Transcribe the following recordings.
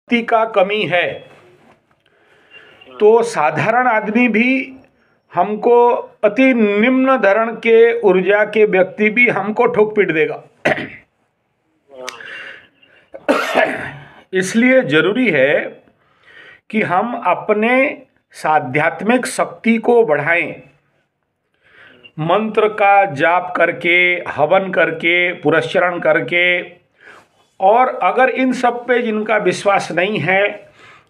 शक्ति का कमी है तो साधारण आदमी भी हमको, अति निम्न धरण के ऊर्जा के व्यक्ति भी हमको ठोक पीट देगा। इसलिए जरूरी है कि हम अपने आध्यात्मिक शक्ति को बढ़ाएं, मंत्र का जाप करके, हवन करके, पुरस्चरण करके। और अगर इन सब पे जिनका विश्वास नहीं है,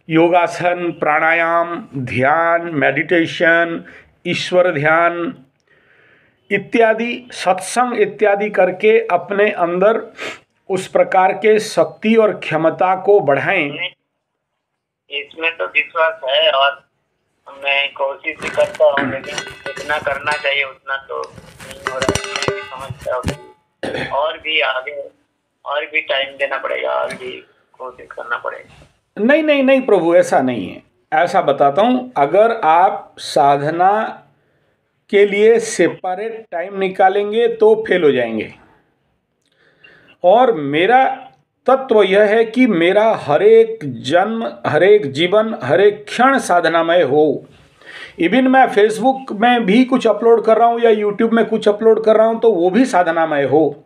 योगासन, प्राणायाम, ध्यान, मेडिटेशन, ईश्वर ध्यान इत्यादि, सत्संग इत्यादि करके अपने अंदर उस प्रकार के शक्ति और क्षमता को बढ़ाएं। इसमें तो विश्वास है और मैं कोशिश भी करता हूँ, लेकिन जितना करना चाहिए उतना तो नहीं हो रहा है। मैं भी समझता हूँ और भी आगे और भी टाइम देना पड़ेगा, और भी कोशिश करना पड़ेगा। नहीं नहीं नहीं प्रभु, ऐसा नहीं है। ऐसा बताता हूँ, अगर आप साधना के लिए सेपरेट टाइम निकालेंगे तो फेल हो जाएंगे। और मेरा तत्व यह है कि मेरा हर एक जन्म, हर एक जीवन, हर एक क्षण साधनामय हो। इवन मैं फेसबुक में भी कुछ अपलोड कर रहा हूँ या यूट्यूब में कुछ अपलोड कर रहा हूँ तो वो भी साधनामय हो।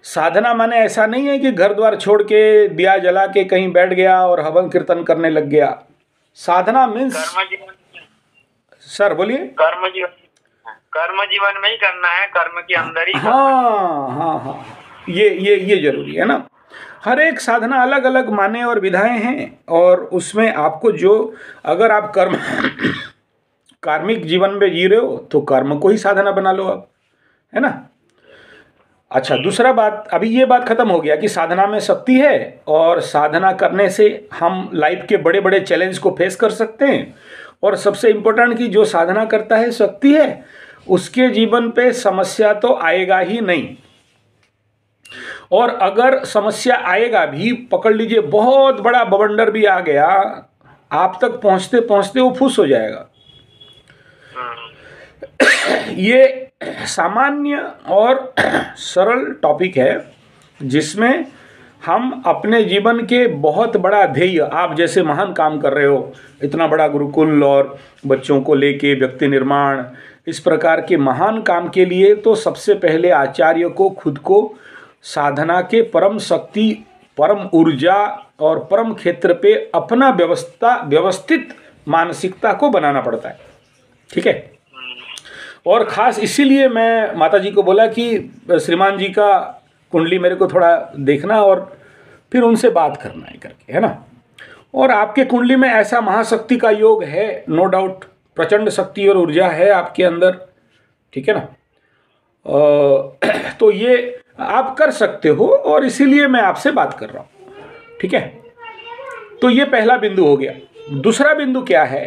साधना माने ऐसा नहीं है कि घर द्वार छोड़ के दिया जला के कहीं बैठ गया और हवन कीर्तन करने लग गया। साधना मीन्स, सर बोलिए, कर्म जीवन में ही करना है, कर्म के अंदर ही। हाँ हाँ हाँ, ये जरूरी है ना। हर एक साधना अलग अलग माने और विधाएं हैं, और उसमें आपको जो, अगर आप कार्मिक जीवन में जी रहे हो तो कर्म को ही साधना बना लो आप, है ना। अच्छा, दूसरा बात, अभी ये बात खत्म हो गया कि साधना में शक्ति है और साधना करने से हम लाइफ के बड़े बड़े चैलेंज को फेस कर सकते हैं। और सबसे इम्पोर्टेंट कि जो साधना करता है, शक्ति है, उसके जीवन पे समस्या तो आएगा ही नहीं। और अगर समस्या आएगा भी, पकड़ लीजिए बहुत बड़ा बवंडर भी आ गया, आप तक पहुंचते पहुंचते वो फुस हो जाएगा। ये सामान्य और सरल टॉपिक है जिसमें हम अपने जीवन के बहुत बड़ा ध्येय, आप जैसे महान काम कर रहे हो, इतना बड़ा गुरुकुल और बच्चों को लेके व्यक्ति निर्माण, इस प्रकार के महान काम के लिए तो सबसे पहले आचार्य को खुद को साधना के परम शक्ति, परम ऊर्जा और परम क्षेत्र पे अपना व्यवस्थित मानसिकता को बनाना पड़ता है। ठीक है। और ख़ास इसीलिए मैं माता जी को बोला कि श्रीमान जी का कुंडली मेरे को थोड़ा देखना और फिर उनसे बात करना है करके, है ना। और आपके कुंडली में ऐसा महाशक्ति का योग है, नो डाउट, प्रचंड शक्ति और ऊर्जा है आपके अंदर, ठीक है ना। तो ये आप कर सकते हो और इसीलिए मैं आपसे बात कर रहा हूँ, ठीक है। तो ये पहला बिंदु हो गया। दूसरा बिंदु क्या है